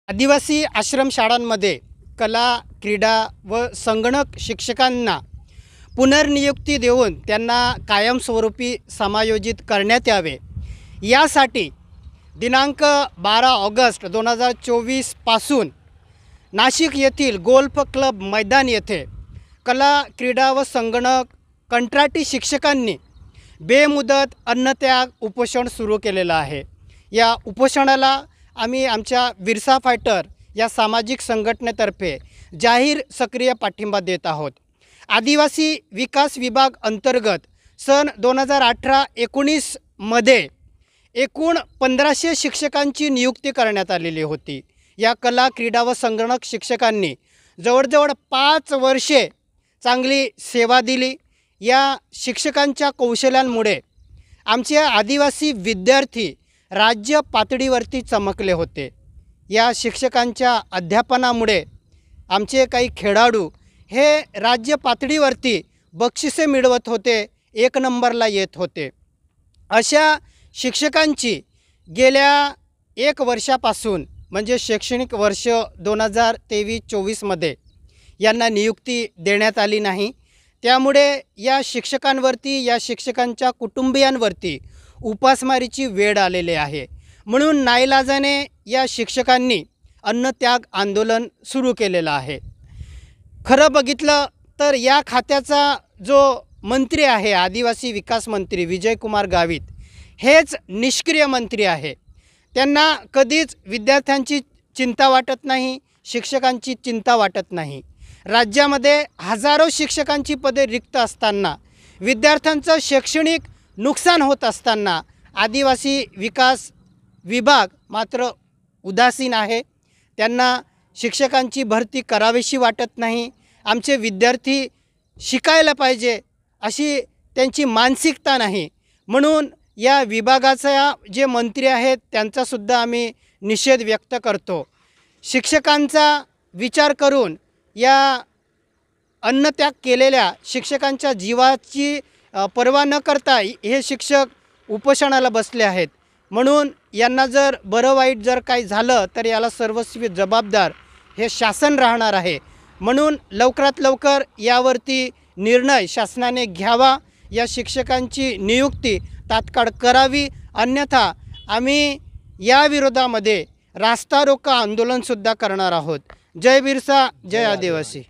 आदिवासी आश्रमशाळांमध्ये कला, क्रीडा व संगणक शिक्षकांना पुनर्नियुक्ती देऊन त्यांना कायमस्वरूपी समायोजित करण्यात यावे, यासाठी दिनांक 12 ऑगस्ट 2024 पासून नाशिक येथील गोल्फ क्लब मैदान येथे कला, क्रीडा व संगणक कंत्राटी शिक्षकांनी बेमुदत अन्नत्याग उपोषण सुरू केलेलं आहे। या उपोषणाला आम्ही आमच्या विरसा फायटर या सामाजिक संघटनेतर्फे जाहीर सक्रिय पाठिंबा देत आहोत। आदिवासी विकास विभाग अंतर्गत सन 2018-19 मध्ये एकूण 1500 शिक्षकांची नियुक्ती करण्यात आलेली होती। या कला, क्रीडा व संगणक शिक्षकांनी जवळजवळ 5 वर्षे चांगली सेवा दिली। या शिक्षकांच्या कौशल्यांमुळे आमचे आदिवासी विद्यार्थी राज्य पातळीवरती चमकले होते। या शिक्षकांच्या अध्यापनामुळे आमचे काही खेळाडू हे राज्य पातळीवरती बक्षिसे मिळवत होते, 1 नंबरला येत होते। अशा शिक्षकांची गेल्या 1 वर्षापासून म्हणजे शैक्षणिक वर्ष 2023-24 मध्ये यांना नियुक्ती देण्यात आली नाही। त्यामुळे या शिक्षकांवरती, या शिक्षकांच्या कुटुंबियांवरती उपासमारीची वेळ आलेली आहे। म्हणून नाईलाजाने या शिक्षकांनी अन्नत्याग आंदोलन सुरू केलेलं आहे। खरं बघितलं तर या खात्याचा जो मंत्री आहे, आदिवासी विकास मंत्री विजयकुमार गावित, हेच निष्क्रिय मंत्री आहे। त्यांना कधीच विद्यार्थ्यांची चिंता वाटत नाही, शिक्षकांची चिंता वाटत नाही। राज्यामध्ये हजारो शिक्षकांची पदे रिक्त असताना, विद्यार्थ्यांचं शैक्षणिक नुकसान होत असताना आदिवासी विकास विभाग मात्र उदासीन आहे। त्यांना शिक्षकांची भरती करावीशी वाटत नाही। आमचे विद्यार्थी शिकायला पाहिजे अशी त्यांची मानसिकता नाही। म्हणून या विभागाचा जे मंत्री आहेत त्यांचासुद्धा आम्ही निषेध व्यक्त करतो। शिक्षकांचा विचार करून या अन्नत्याग केलेल्या शिक्षकांच्या जीवाची पर्वा न करता हे शिक्षक उपोषणाला बसले आहेत। म्हणून यांना जर बरं वाईट जर काही झालं तर याला सर्वस्वी जबाबदार हे शासन राहणार आहे। म्हणून लवकरात लवकर यावरती निर्णय शासनाने घ्यावा, या शिक्षकांची नियुक्ती तात्काळ करावी, अन्यथा आम्ही या विरोधामध्ये रास्ता रोको आंदोलनसुद्धा करणार आहोत। जय बिरसा, जय आदिवासी।